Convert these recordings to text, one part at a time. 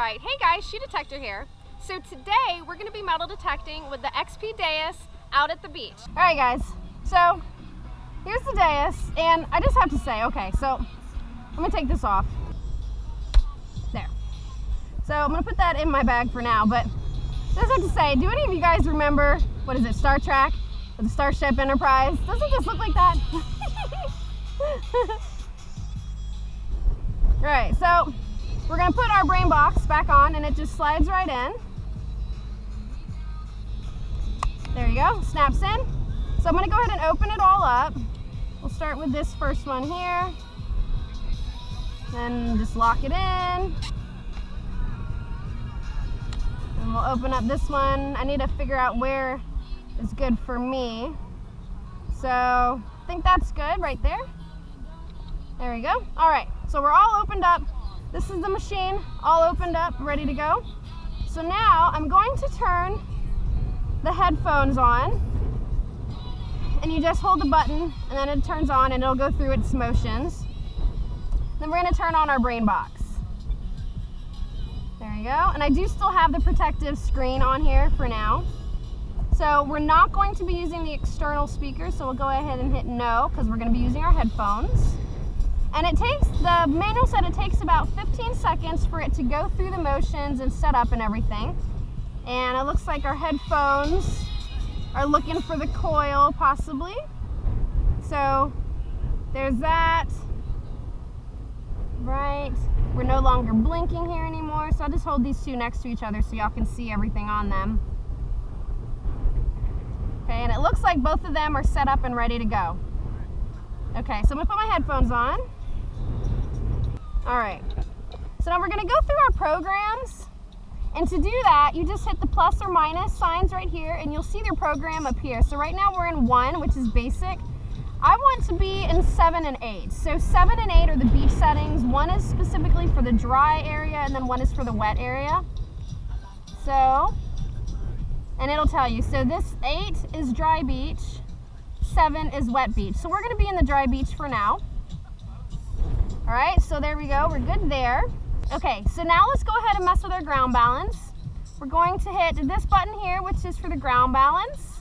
Alright, hey guys, Sea Detector here. So today we're going to be metal detecting with the XP Deus out at the beach. Alright guys, so here's the Deus, and I just have to say, okay, so I'm going to take this off. There. So I'm going to put that in my bag for now, but I just have to say, do any of you guys remember, what is it, Star Trek? With the Starship Enterprise? Doesn't this look like that? Alright, so we're going to put our brain box back on and it just slides right in. There you go, snaps in. So I'm going to go ahead and open it all up. We'll start with this first one here. Then just lock it in. And we'll open up this one. I need to figure out where is good for me. So I think that's good right there. There we go. All right, so we're all opened up. This is the machine, all opened up, ready to go. So now I'm going to turn the headphones on, and you just hold the button and then it turns on and it'll go through its motions. Then we're gonna turn on our brain box. There you go. And I do still have the protective screen on here for now. So we're not going to be using the external speaker, so we'll go ahead and hit no because we're gonna be using our headphones. And it takes, the manual said it takes about 15 seconds for it to go through the motions and set up and everything. And it looks like our headphones are looking for the coil possibly. So there's that. Right, we're no longer blinking here anymore. So I'll just hold these two next to each other so y'all can see everything on them. Okay, and it looks like both of them are set up and ready to go. Okay, so I'm gonna put my headphones on. All right, so now we're gonna go through our programs. And to do that, you just hit the plus or minus signs right here and you'll see their program up here. So right now we're in 1, which is basic. I want to be in 7 and 8. So 7 and 8 are the beach settings. 1 is specifically for the dry area and then 1 is for the wet area. So, and it'll tell you, so this 8 is dry beach, 7 is wet beach. So we're gonna be in the dry beach for now. All right, so there we go, we're good there. Okay, so now let's go ahead and mess with our ground balance. We're going to hit this button here, which is for the ground balance.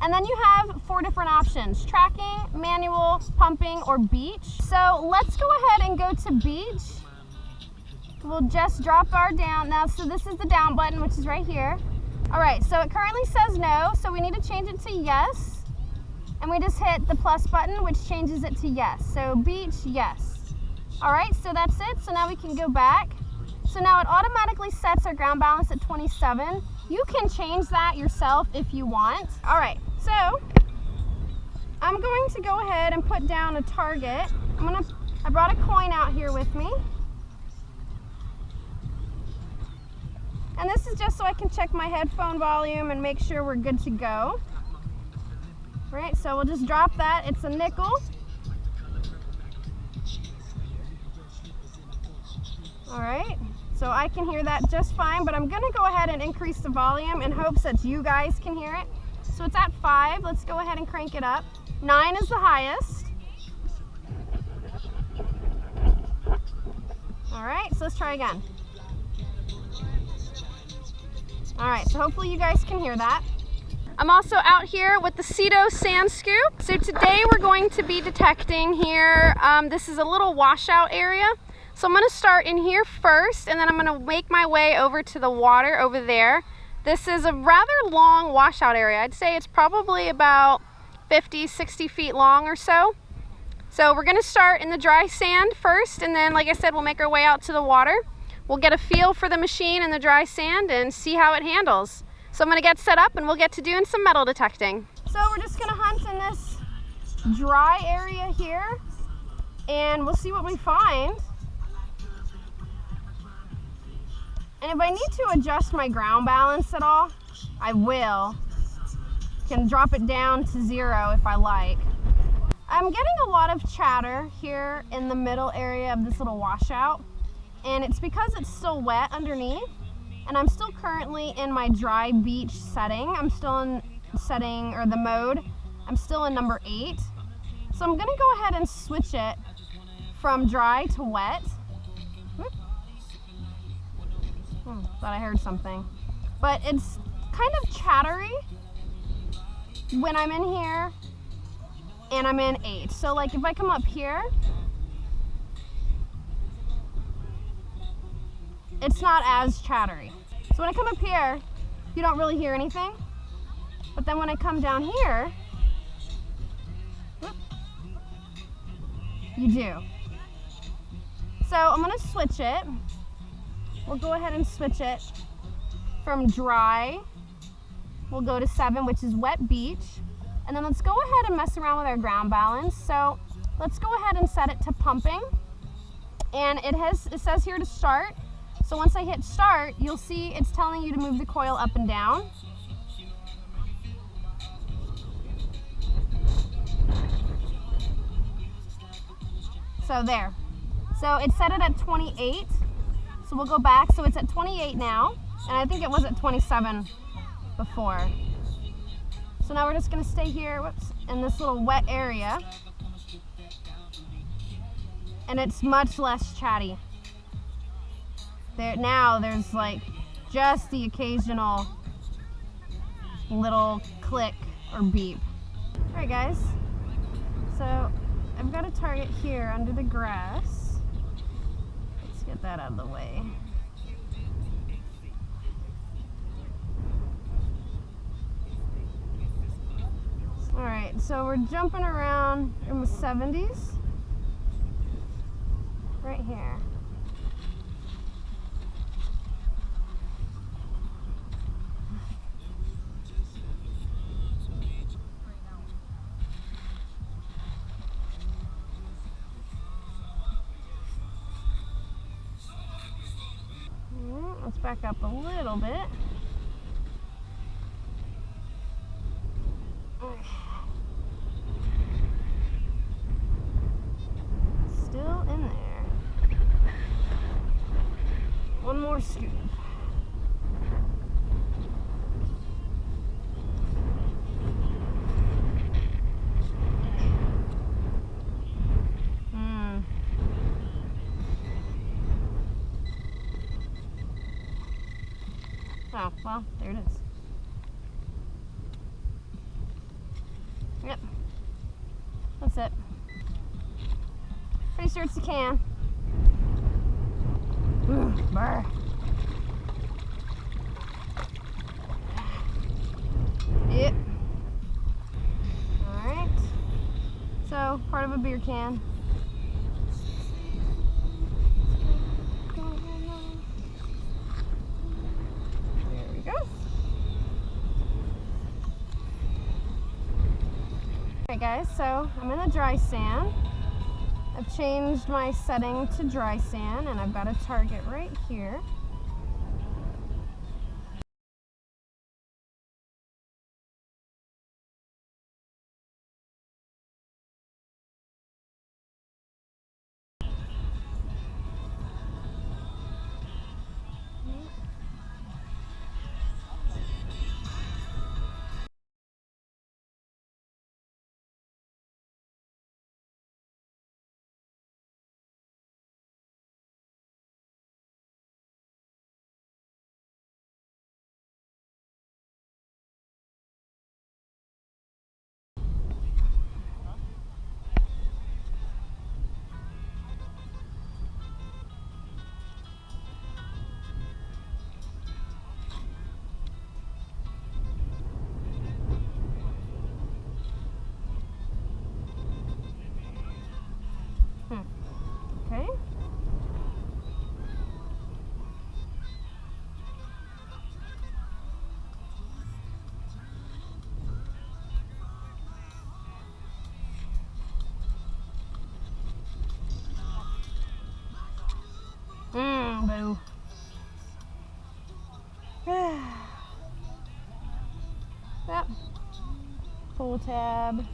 And then you have 4 different options: tracking, manual, pumping, or beach. So let's go ahead and go to beach. We'll just drop our down. Now, so this is the down button, which is right here. All right, so it currently says no, so we need to change it to yes. And we just hit the plus button, which changes it to yes. So beach, yes. All right, so that's it. So now we can go back. So now it automatically sets our ground balance at 27. You can change that yourself if you want. All right, so I'm going to go ahead and put down a target. I brought a coin out here with me. And this is just so I can check my headphone volume and make sure we're good to go. All right, so we'll just drop that. It's a nickel. All right, so I can hear that just fine, but I'm gonna go ahead and increase the volume in hopes that you guys can hear it. So it's at 5, let's go ahead and crank it up. 9 is the highest. All right, so let's try again. All right, so hopefully you guys can hear that. I'm also out here with the Sea Pinpointer sand scoop. So today we're going to be detecting here, this is a little washout area. So I'm gonna start in here first, and then I'm gonna make my way over to the water over there. This is a rather long washout area. I'd say it's probably about 50, 60 feet long or so. So we're gonna start in the dry sand first, and then, like I said, we'll make our way out to the water. We'll get a feel for the machine in the dry sand and see how it handles. So I'm gonna get set up and we'll get to doing some metal detecting. So we're just gonna hunt in this dry area here, and we'll see what we find. And if I need to adjust my ground balance at all, I will. Can drop it down to 0 if I like. I'm getting a lot of chatter here in the middle area of this little washout, and it's because it's still wet underneath, and I'm still currently in my dry beach setting. I'm still in setting, or the mode, I'm still in number 8. So I'm gonna go ahead and switch it from dry to wet. Thought I heard something. But it's kind of chattery when I'm in here and I'm in 8. So like if I come up here, it's not as chattery. So when I come up here, you don't really hear anything. But then when I come down here, you do. So I'm gonna switch it. We'll go ahead and switch it from dry. We'll go to 7, which is wet beach. And then let's go ahead and mess around with our ground balance. So let's go ahead and set it to pumping. And it says here to start. So once I hit start, you'll see it's telling you to move the coil up and down. So there. So it set it at 28. So we'll go back. So it's at 28 now. And I think it was at 27 before. So now we're just gonna stay here, in this little wet area. And it's much less chatty. Now there's like just the occasional little click or beep. All right guys, so I've got a target here under the grass. Let's get that out of the way. All right, so we're jumping around in the 70s, right here. Let's back up a little bit. Still in there. One more scoop. Oh, well, there it is. Yep. That's it. Pretty sure it's the can. Brr. Yep. Alright. So, part of a beer can. Alright guys, so I'm in the dry sand. I've changed my setting to dry sand and I've got a target right here. Okay. Boo. Yep. Pull tab.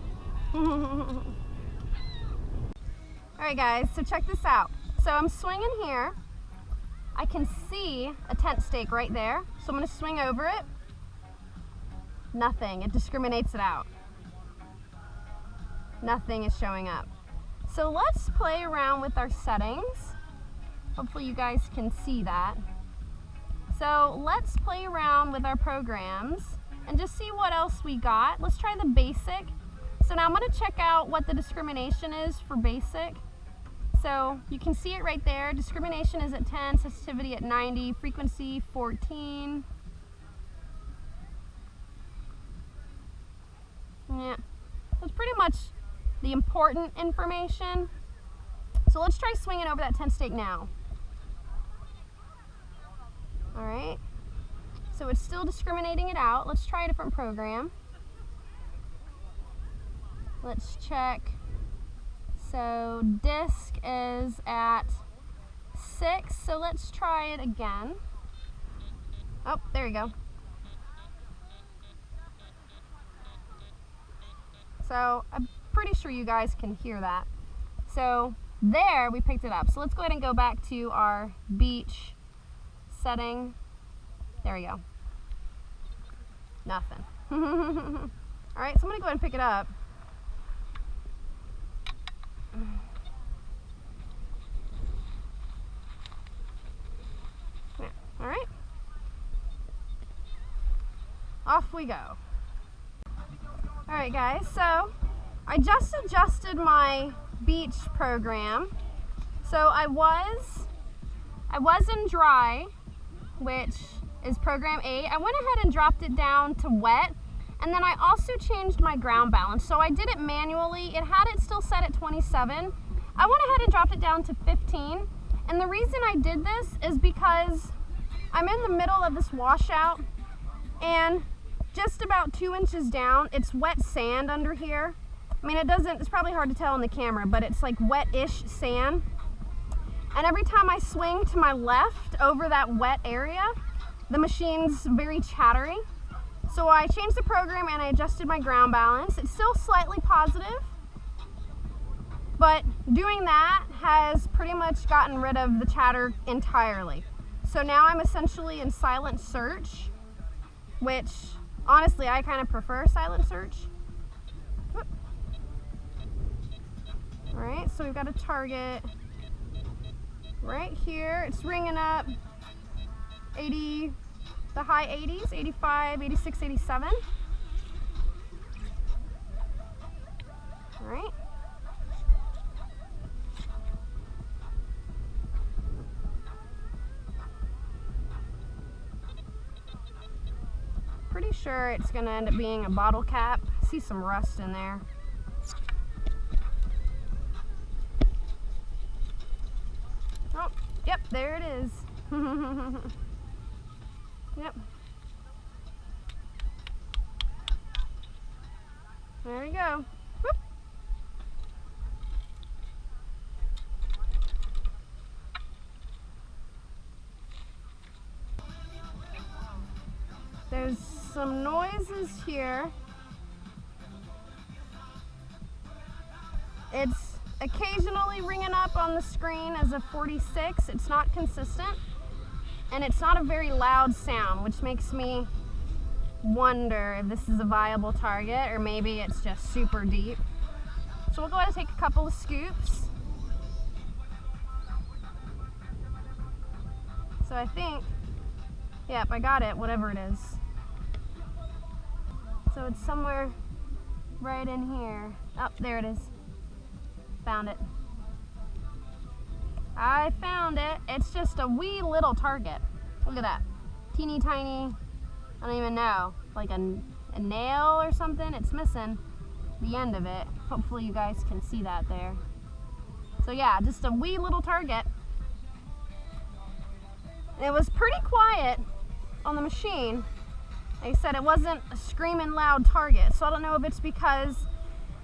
Alright guys, so check this out. So I'm swinging here. I can see a tent stake right there. So I'm going to swing over it. Nothing. It discriminates it out. Nothing is showing up. So let's play around with our settings. Hopefully you guys can see that. So let's play around with our programs and just see what else we got. Let's try the basic. So now I'm going to check out what the discrimination is for basic. So you can see it right there. Discrimination is at 10, sensitivity at 90, frequency 14. Yeah, that's pretty much the important information. So let's try swinging over that 10 stake now. All right, so it's still discriminating it out. Let's try a different program. Let's check. So disc is at 6, so let's try it again. Oh, there you go. So I'm pretty sure you guys can hear that. So there, we picked it up. So let's go ahead and go back to our beach setting. There we go. Nothing. All right, so I'm gonna go ahead and pick it up. Yeah. All right. Off we go. All right, guys, so I just adjusted my beach program. So I was in dry, which is program 8. I went ahead and dropped it down to wet, and then I also changed my ground balance. So I did it manually. It had it still set at 27. I went ahead and dropped it down to 15. And the reason I did this is because I'm in the middle of this washout, and just about 2 inches down, it's wet sand under here. I mean, it's probably hard to tell on the camera, but it's like wet-ish sand. And every time I swing to my left over that wet area, the machine's very chattery. So I changed the program and I adjusted my ground balance. It's still slightly positive, but doing that has pretty much gotten rid of the chatter entirely. So now I'm essentially in silent search, which honestly I kind of prefer silent search. Whoop. All right, so we've got a target right here. It's ringing up 80, the high 80s, 85, 86, 87. All right. Pretty sure it's gonna end up being a bottle cap. See some rust in there. Oh, yep, there it is. Yep. There we go. Whoop. There's some noises here. It's occasionally ringing up on the screen as a 46. It's not consistent, and it's not a very loud sound, which makes me wonder if this is a viable target or maybe it's just super deep. So we'll go ahead and take a couple of scoops. So I think, yep, I got it, whatever it is. So it's somewhere right in here. Oh, there it is. Found it. I found it. It's just a wee little target. Look at that. Teeny tiny, I don't even know, like a nail or something. It's missing the end of it. Hopefully you guys can see that there. So yeah, just a wee little target. And it was pretty quiet on the machine. Like I said, it wasn't a screaming loud target. So I don't know if it's because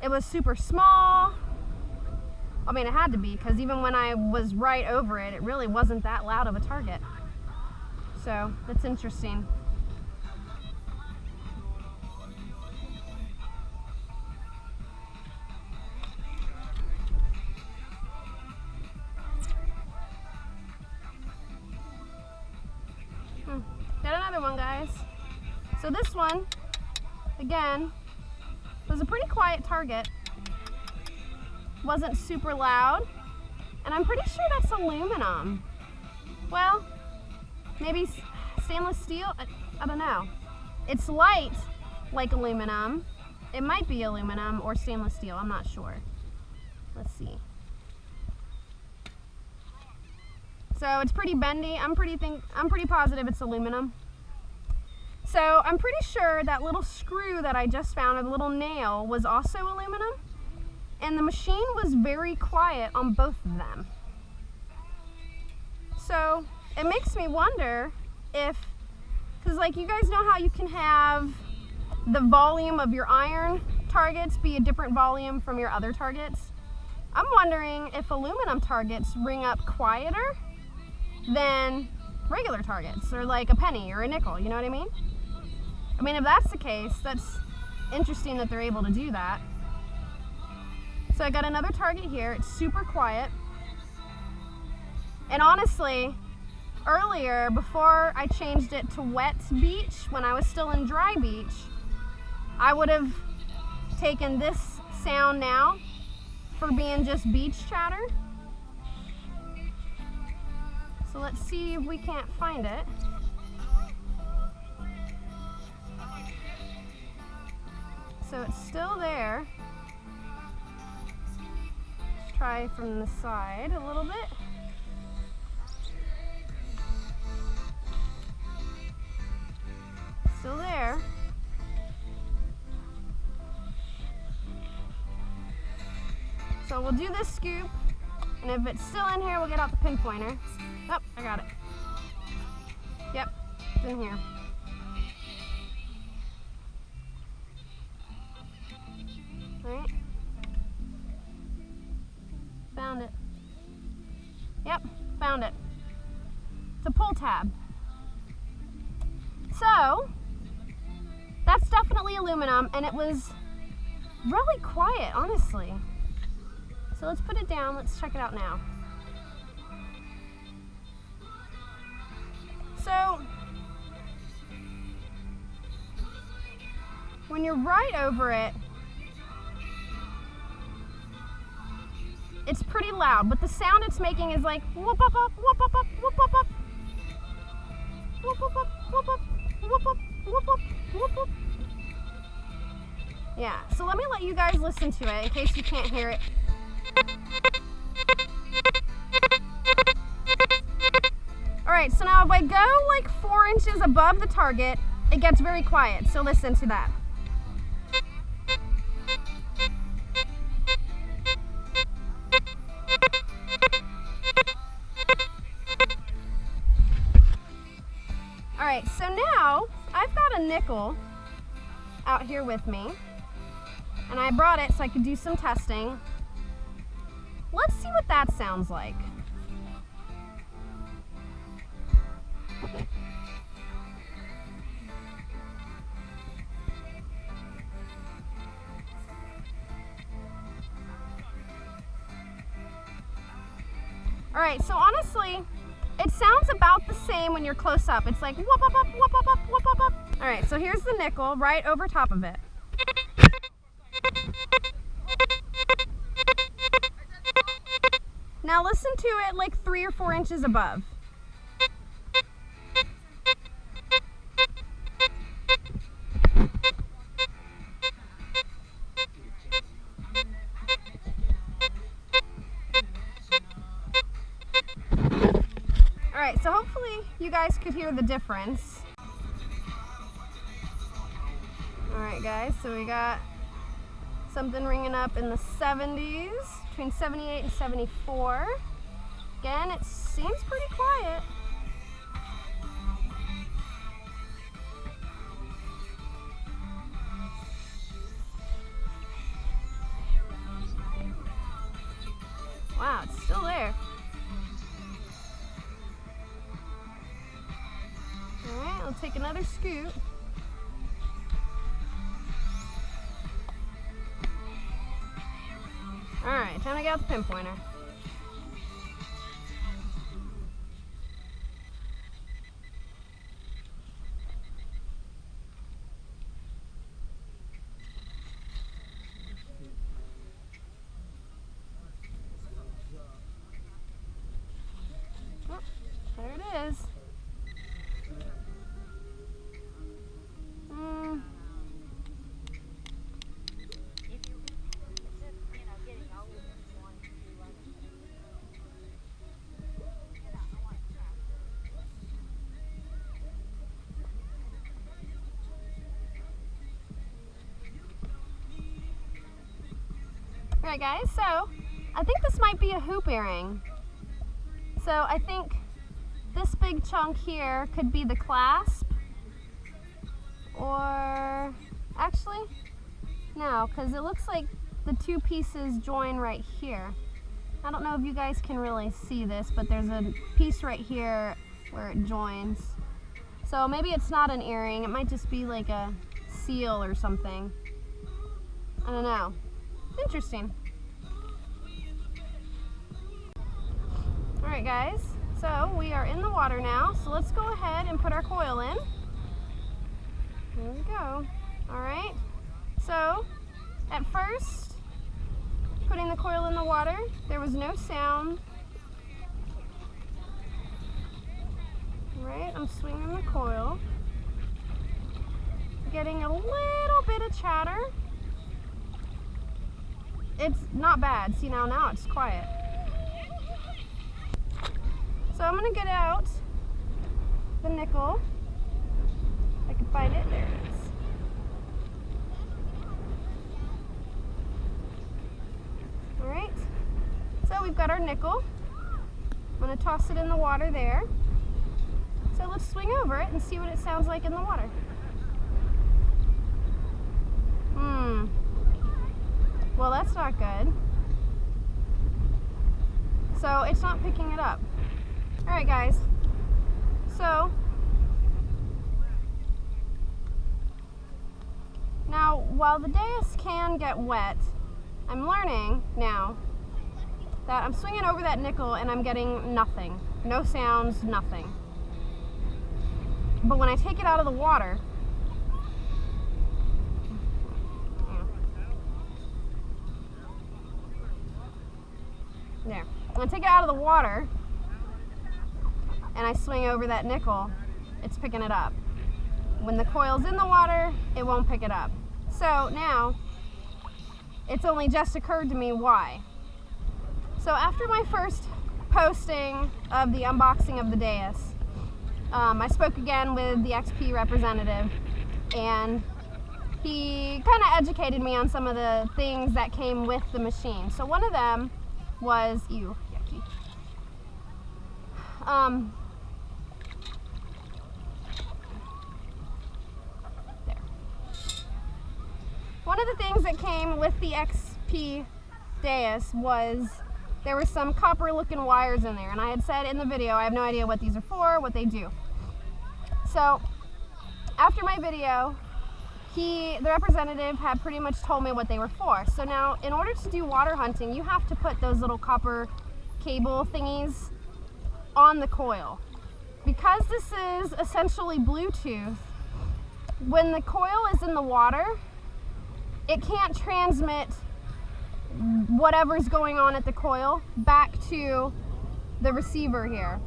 it was super small. I mean, it had to be, because even when I was right over it, it really wasn't that loud of a target. So that's interesting. Got another one, guys. So this one, again, was a pretty quiet target. Wasn't super loud, and I'm pretty sure that's aluminum. Well, maybe stainless steel? I don't know. It's light like aluminum. It might be aluminum or stainless steel. I'm not sure. Let's see. So it's pretty bendy. I'm pretty positive it's aluminum. So I'm pretty sure that little screw that I just found, or the little nail, was also aluminum. And the machine was very quiet on both of them. So it makes me wonder if, because like you guys know how you can have the volume of your iron targets be a different volume from your other targets. I'm wondering if aluminum targets ring up quieter than regular targets, or like a penny or a nickel, you know what I mean? I mean, if that's the case, that's interesting that they're able to do that. So I got another target here. It's super quiet. And honestly, earlier, before I changed it to wet beach, when I was still in dry beach, I would have taken this sound now for being just beach chatter. So let's see if we can't find it. So it's still there. Let's try from the side a little bit. Still there. So we'll do this scoop, and if it's still in here, we'll get out the pinpointer. Oh, I got it. Yep, it's in here. Alright. Found it. Yep, found it. It's a pull tab. So, that's definitely aluminum, and it was really quiet, honestly. So let's put it down, let's check it out now. So, when you're right over it, it's pretty loud, but the sound it's making is like whoop up up, whoop up up, whoop up up, whoop up up, whoop up, whoop up, whoop up, whoop up. Yeah, so let me let you guys listen to it in case you can't hear it. Alright, so now if I go like 4 inches above the target, it gets very quiet, so listen to that. Alright, so now I've got a nickel out here with me, and I brought it so I could do some testing. Let's see what that sounds like. Alright, so honestly, it sounds about the same when you're close up. It's like whoop up up, whoop up up, whoop up up. Alright, so here's the nickel right over top of it. Now listen to it like 3 or 4 inches above. Alright, so hopefully you guys could hear the difference. Alright guys, so we got something ringing up in the 70s, between 78 and 74. Again, it seems pretty quiet. Wow, it's still there. Alright, I'll take another scoop. Alright, time to get out the pinpointer. Oh, there it is. Alright guys, so I think this might be a hoop earring. So I think this big chunk here could be the clasp, or actually, no, because it looks like the two pieces join right here. I don't know if you guys can really see this, but there's a piece right here where it joins. So maybe it's not an earring, it might just be like a seal or something. I don't know. Interesting. Alright guys, so we are in the water now, so let's go ahead and put our coil in. There we go. Alright, so at first, putting the coil in the water, there was no sound. Alright, I'm swinging the coil. Getting a little bit of chatter. It's not bad. See, now it's quiet. So I'm going to get out the nickel. If I can find it. There it is. Alright. So we've got our nickel. I'm going to toss it in the water there. So let's swing over it and see what it sounds like in the water. Well, that's not good. So it's not picking it up. Alright guys, so now while the Deus can get wet, I'm learning now that I'm swinging over that nickel and I'm getting nothing. No sounds, nothing. But when I take it out of the water, there. When I take it out of the water and I swing over that nickel, it's picking it up. When the coil's in the water, it won't pick it up. So now, it's only just occurred to me why. So after my first posting of the unboxing of the Deus, I spoke again with the XP representative, and he kind of educated me on some of the things that came with the machine. So one of them was, ew, yucky. There. One of the things that came with the XP Deus was there were some copper looking wires in there, and I had said in the video I have no idea what these are for, what they do. So after my video, the representative had pretty much told me what they were for. So now, in order to do water hunting, you have to put those little copper cable thingies on the coil. Because this is essentially Bluetooth, when the coil is in the water, it can't transmit whatever's going on at the coil back to the receiver here.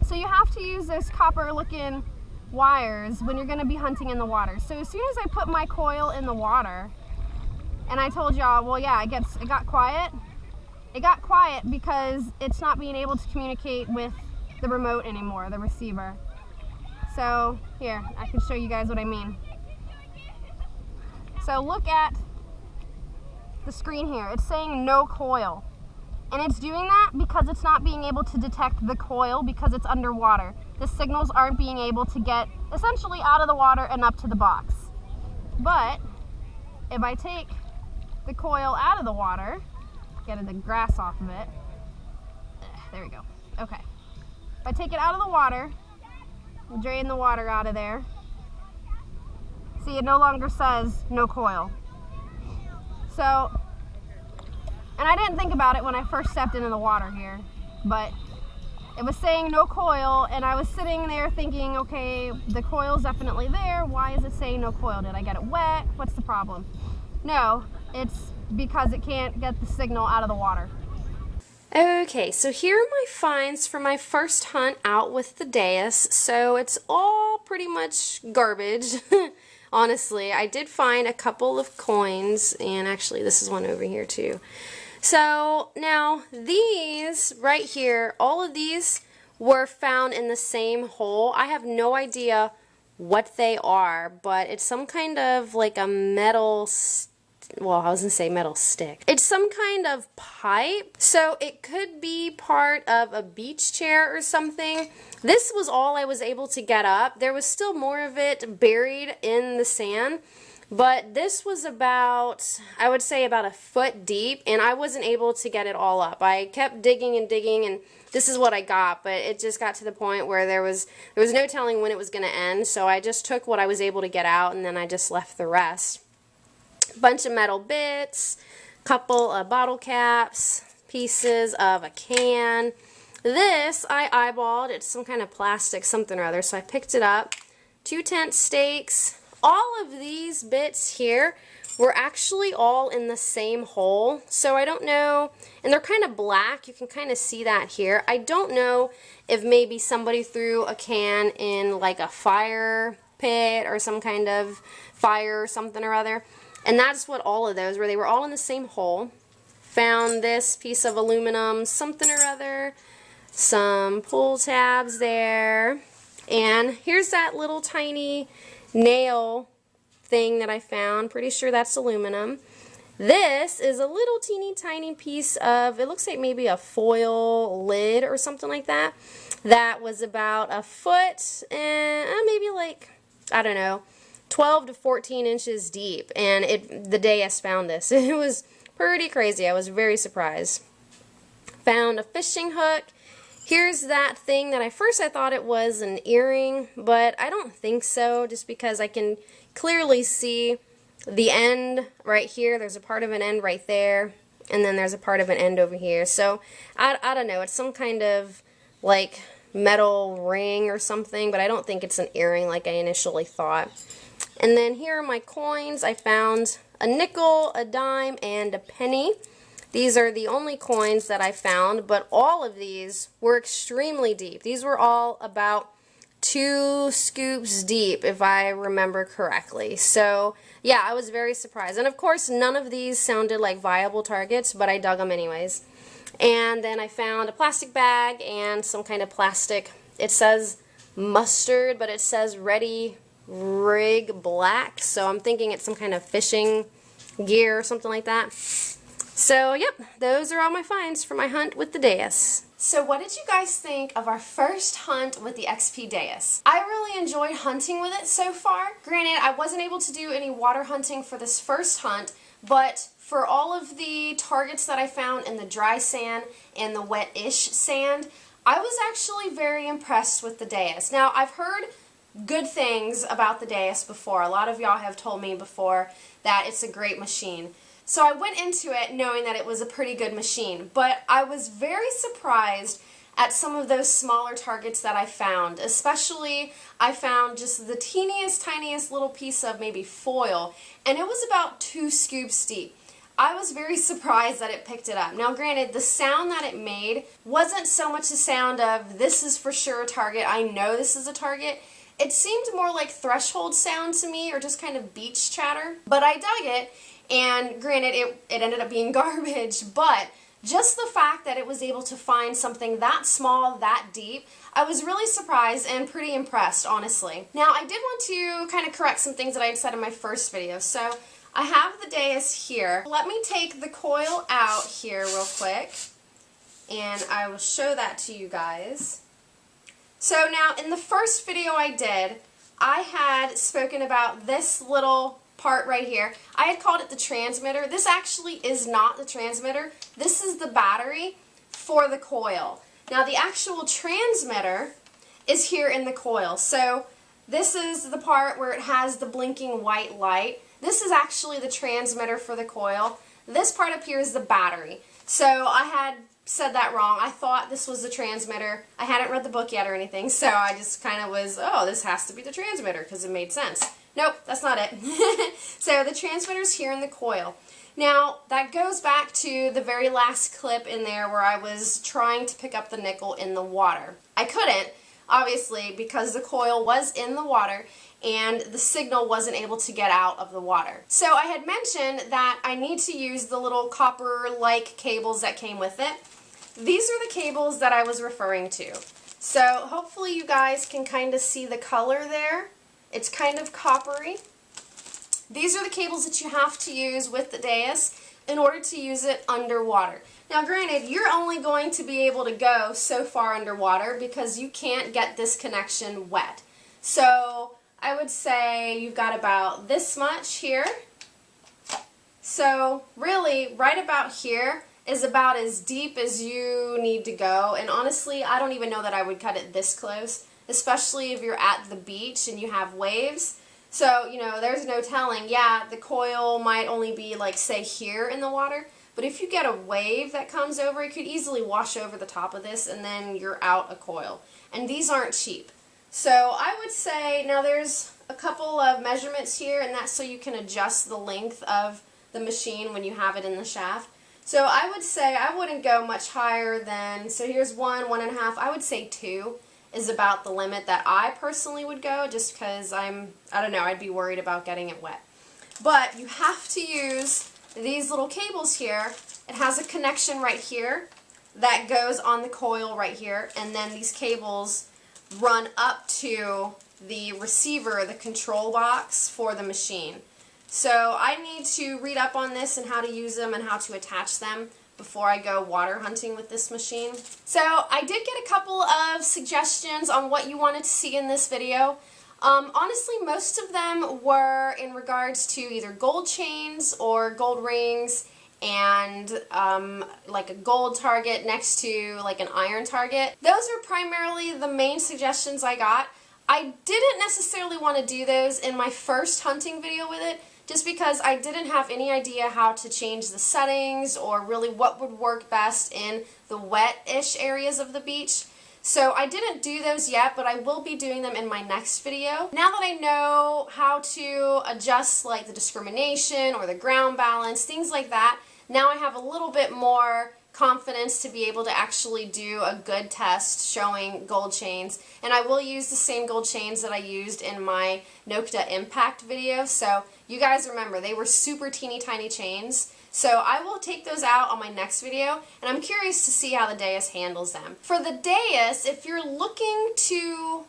So you have to use those copper looking wires when you're going to be hunting in the water. So as soon as I put my coil in the water, and I told y'all, well yeah, it got quiet. It got quiet because it's not being able to communicate with the remote anymore, the receiver. So here, I can show you guys what I mean. So look at the screen here. It's saying no coil. And it's doing that because it's not being able to detect the coil because it's underwater. The signals aren't being able to get essentially out of the water and up to the box. But if I take the coil out of the water, getting the grass off of it, there we go. Okay. If I take it out of the water, drain the water out of there, see, it no longer says no coil. So, and I didn't think about it when I first stepped into the water here, but it was saying no coil, and I was sitting there thinking, okay, the coil's definitely there. Why is it saying no coil? Did I get it wet? What's the problem? No, it's because it can't get the signal out of the water. Okay, so here are my finds for my first hunt out with the Deus. So it's all pretty much garbage. Honestly, I did find a couple of coins, and actually this is one over here too. So now these right here, all of these were found in the same hole. I have no idea what they are, but it's some kind of like a metal well, I was gonna say metal stick. It's some kind of pipe, so it could be part of a beach chair or something. This was all I was able to get up. There was still more of it buried in the sand, but this was about, I would say about a foot deep, and I wasn't able to get it all up. I kept digging and digging, and this is what I got, but it just got to the point where there was no telling when it was gonna end, so I just took what I was able to get out, and then I just left the rest. Bunch of metal bits, couple of bottle caps, pieces of a can. This I eyeballed. It's some kind of plastic something or other, so I picked it up. 2 tent stakes. All of these bits here were actually all in the same hole, so I don't know, and they're kind of black. You can kind of see that here. I don't know if maybe somebody threw a can in like a fire pit or some kind of fire or something or other. And that's what all of those were. They were all in the same hole. Found this piece of aluminum something or other. Some pull tabs there. And here's that little tiny nail thing that I found. Pretty sure that's aluminum. This is a little teeny tiny piece of, it looks like maybe a foil lid or something like that. That was about a foot and maybe like, I don't know, 12 to 14 inches deep, and the Deus found this. It was pretty crazy. I was very surprised. Found a fishing hook. Here's that thing that I thought it was an earring, but I don't think so, just because I can clearly see the end right here. There's a part of an end right there, and then there's a part of an end over here. So I don't know. It's some kind of like metal ring or something, but I don't think it's an earring like I initially thought. And then here are my coins. I found a nickel, a dime, and a penny. These are the only coins that I found, but all of these were extremely deep. These were all about 2 scoops deep, if I remember correctly. So, yeah, I was very surprised. And, of course, none of these sounded like viable targets, but I dug them anyways. And then I found a plastic bag and some kind of plastic. It says mustard, but it says ready rig black, so I'm thinking it's some kind of fishing gear or something like that. So yep, those are all my finds for my hunt with the Deus. So what did you guys think of our first hunt with the XP Deus? I really enjoyed hunting with it so far. Granted, I wasn't able to do any water hunting for this first hunt, but for all of the targets that I found in the dry sand and the wet-ish sand, I was actually very impressed with the Deus. Now, I've heard good things about the Deus before. A lot of y'all have told me before that it's a great machine. So I went into it knowing that it was a pretty good machine, but I was very surprised at some of those smaller targets that I found. Especially, I found just the teeniest, tiniest little piece of maybe foil, and it was about 2 scoops deep. I was very surprised that it picked it up. Now granted, the sound that it made wasn't so much the sound of, this is for sure a target, I know this is a target. It seemed more like threshold sound to me, or just kind of beach chatter. But I dug it, and granted, it ended up being garbage, but just the fact that it was able to find something that small, that deep, I was really surprised and pretty impressed, honestly. Now, I did want to kind of correct some things that I had said in my first video. So, I have the Deus here. Let me take the coil out here real quick, and I will show that to you guys. So now, in the first video I did, I had spoken about this little part right here. I had called it the transmitter. This actually is not the transmitter. This is the battery for the coil. Now, the actual transmitter is here in the coil. So this is the part where it has the blinking white light. This is actually the transmitter for the coil. This part up here is the battery. So I had said that wrong. I thought this was the transmitter. I hadn't read the book yet or anything, so I just kind of was, oh, this has to be the transmitter because it made sense. Nope, that's not it. So the transmitter's here in the coil. Now, that goes back to the very last clip in there where I was trying to pick up the nickel in the water. I couldn't, obviously, because the coil was in the water and the signal wasn't able to get out of the water. So I had mentioned that I need to use the little copper-like cables that came with it. These are the cables that I was referring to. So hopefully you guys can kind of see the color there. It's kind of coppery. These are the cables that you have to use with the Deus in order to use it underwater. Now granted, you're only going to be able to go so far underwater because you can't get this connection wet. So I would say you've got about this much here. So really, right about here is about as deep as you need to go. And honestly, I don't even know that I would cut it this close, especially if you're at the beach and you have waves. So, you know, there's no telling. Yeah, the coil might only be like, say, here in the water. But if you get a wave that comes over, it could easily wash over the top of this and then you're out a coil. And these aren't cheap. So I would say, now there's a couple of measurements here, and that's so you can adjust the length of the machine when you have it in the shaft. So I would say I wouldn't go much higher than, so here's 1.5, I would say 2 is about the limit that I personally would go, just because I don't know, I'd be worried about getting it wet. But you have to use these little cables here. It has a connection right here that goes on the coil right here, and then these cables run up to the receiver, the control box for the machine. So I need to read up on this and how to use them and how to attach them before I go water hunting with this machine. So I did get a couple of suggestions on what you wanted to see in this video. Honestly, most of them were in regards to either gold chains or gold rings and like a gold target next to like an iron target. Those are primarily the main suggestions I got. I didn't necessarily want to do those in my first hunting video with it, just because I didn't have any idea how to change the settings or really what would work best in the wet-ish areas of the beach. So I didn't do those yet, but I will be doing them in my next video. Now that I know how to adjust like the discrimination or the ground balance, things like that, now I have a little bit more confidence to be able to actually do a good test showing gold chains. And I will use the same gold chains that I used in my Nokta Impact video. So you guys remember, they were super teeny tiny chains. So I will take those out on my next video, and I'm curious to see how the Deus handles them. For the Deus, if you're looking to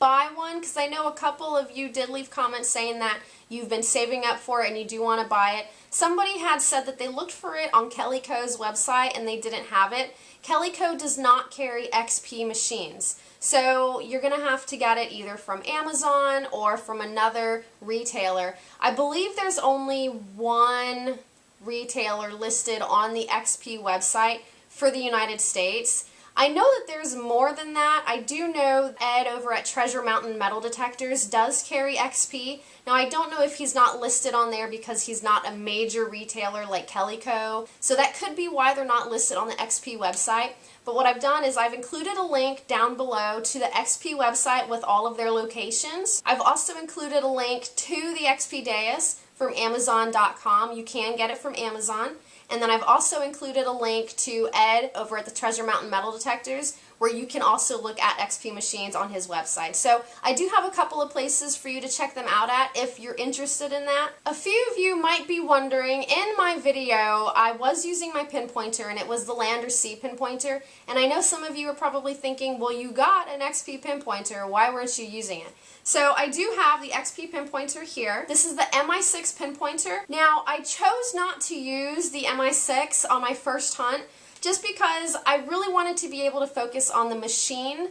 buy one, because I know a couple of you did leave comments saying that you've been saving up for it and you do want to buy it. Somebody had said that they looked for it on Kellyco's website and they didn't have it. Kellyco does not carry XP machines. So you're going to have to get it either from Amazon or from another retailer. I believe there's only one retailer listed on the XP website for the United States. I know that there's more than that. I do know Ed over at Treasure Mountain Metal Detectors does carry XP. Now I don't know if he's not listed on there because he's not a major retailer like Kellyco. So that could be why they're not listed on the XP website. But what I've done is I've included a link down below to the XP website with all of their locations. I've also included a link to the XP Deus from Amazon.com. You can get it from Amazon. And then I've also included a link to Ed over at the Treasure Mountain Metal Detectors, where you can also look at XP machines on his website. So I do have a couple of places for you to check them out at if you're interested in that. A few of you might be wondering, in my video I was using my pinpointer and it was the land or sea pinpointer, and I know some of you are probably thinking, well, you got an XP pinpointer, why weren't you using it? So I do have the XP pinpointer here. This is the MI6 pinpointer. Now I chose not to use the MI6 on my first hunt just because I really wanted to be able to focus on the machine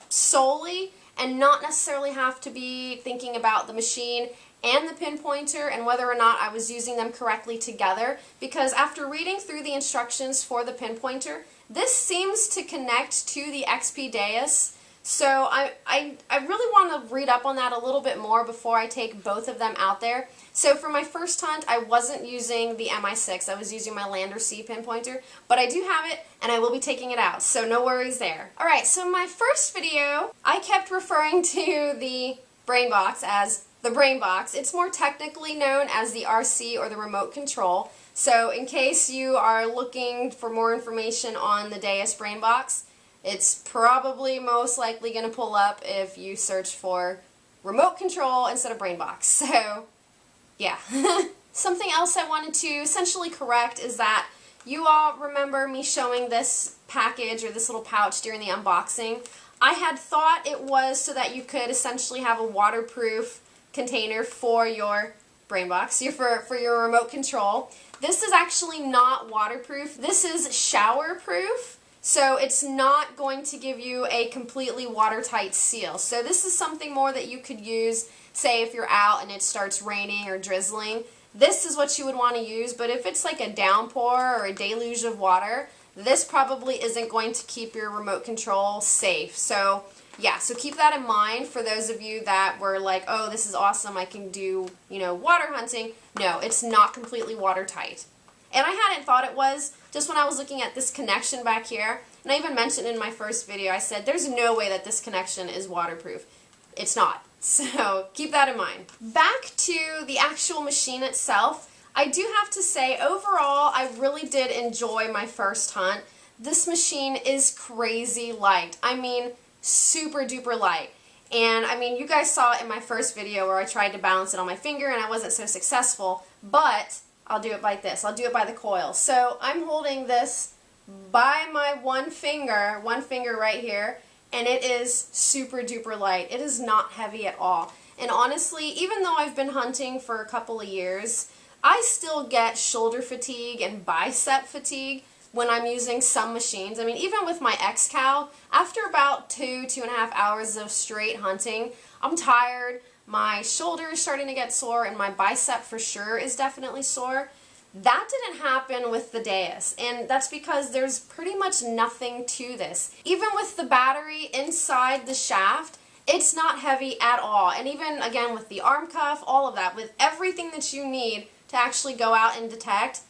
solely and not necessarily have to be thinking about the machine and the pinpointer and whether or not I was using them correctly together, because after reading through the instructions for the pinpointer, this seems to connect to the XP Deus. So I really want to read up on that a little bit more before I take both of them out there. So for my first hunt, I wasn't using the MI6. I was using my land or sea pinpointer, but I do have it and I will be taking it out, so no worries there. Alright, so my first video, I kept referring to the brain box as the brain box. It's more technically known as the RC or the remote control. So in case you are looking for more information on the Deus brain box, it's probably most likely going to pull up if you search for remote control instead of brain box. So, yeah. Something else I wanted to essentially correct is that you all remember me showing this package or this little pouch during the unboxing. I had thought it was so that you could essentially have a waterproof container for your brain box, for your remote control. This is actually not waterproof. This is shower proof. So it's not going to give you a completely watertight seal. So this is something more that you could use, say if you're out and it starts raining or drizzling. This is what you would want to use, but if it's like a downpour or a deluge of water, this probably isn't going to keep your remote control safe. So yeah, so keep that in mind for those of you that were like, oh, this is awesome, I can do, water hunting. No, it's not completely watertight. And I hadn't thought it was, just when I was looking at this connection back here, and I even mentioned in my first video, I said, there's no way that this connection is waterproof. It's not. So keep that in mind. Back to the actual machine itself, I do have to say, overall, I really did enjoy my first hunt. This machine is crazy light. I mean, super duper light. And I mean, you guys saw it in my first video where I tried to balance it on my finger and I wasn't so successful, but I'll do it like this. I'll do it by the coil. So I'm holding this by my one finger right here, and it is super duper light. It is not heavy at all. And honestly, even though I've been hunting for a couple of years, I still get shoulder fatigue and bicep fatigue when I'm using some machines. I mean, even with my X-Cow, after about 2.5 hours of straight hunting, I'm tired, my shoulder is starting to get sore, and my bicep for sure is definitely sore. That didn't happen with the Deus, and that's because there's pretty much nothing to this. Even with the battery inside the shaft, it's not heavy at all. And even, again, with the arm cuff, all of that, with everything that you need to actually go out and detect,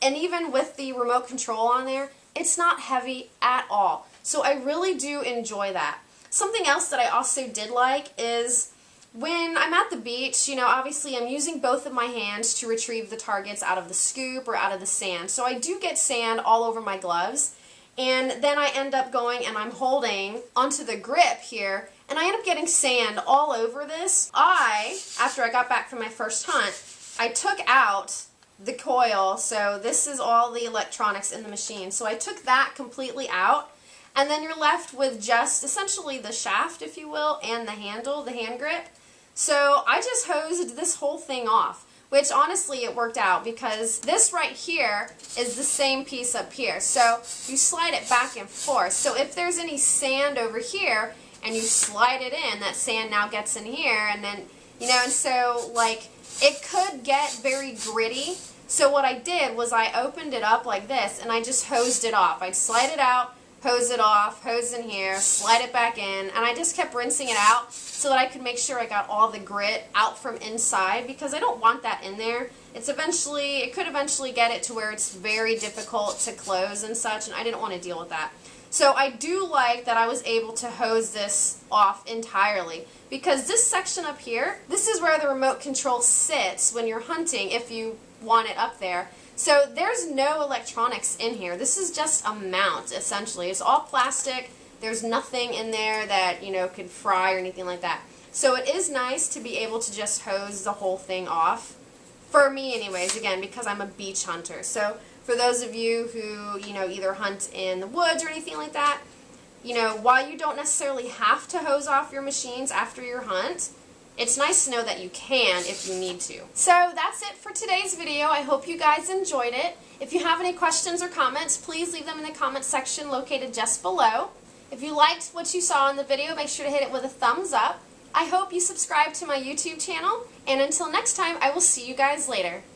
and even with the remote control on there, it's not heavy at all. So I really do enjoy that. Something else that I also did like is when I'm at the beach, obviously I'm using both of my hands to retrieve the targets out of the scoop or out of the sand. So I do get sand all over my gloves, and then I end up going and I'm holding onto the grip here, and I end up getting sand all over this. After I got back from my first hunt, I took out the coil, so this is all the electronics in the machine. So I took that completely out, and then you're left with just essentially the shaft, if you will, and the handle, the hand grip. So I just hosed this whole thing off, which honestly it worked out because this right here is the same piece up here. So you slide it back and forth. So if there's any sand over here and you slide it in, that sand now gets in here, and then, and so like it could get very gritty. So what I did was I opened it up like this and I just hosed it off. I'd slide it out, hose it off, hose in here, slide it back in, and I just kept rinsing it out so that I could make sure I got all the grit out from inside, because I don't want that in there. It could eventually get it to where it's very difficult to close and such, and I didn't want to deal with that. So I do like that I was able to hose this off entirely, because this section up here, this is where the remote control sits when you're hunting, if you want it up there. So there's no electronics in here. This is just a mount, essentially. It's all plastic. There's nothing in there that, could fry or anything like that. So it is nice to be able to just hose the whole thing off. For me anyways, again, because I'm a beach hunter. So for those of you who, either hunt in the woods or anything like that, while you don't necessarily have to hose off your machines after your hunt, it's nice to know that you can if you need to. So that's it for today's video. I hope you guys enjoyed it. If you have any questions or comments, please leave them in the comment section located just below. If you liked what you saw in the video, make sure to hit it with a thumbs up. I hope you subscribe to my YouTube channel, and until next time, I will see you guys later.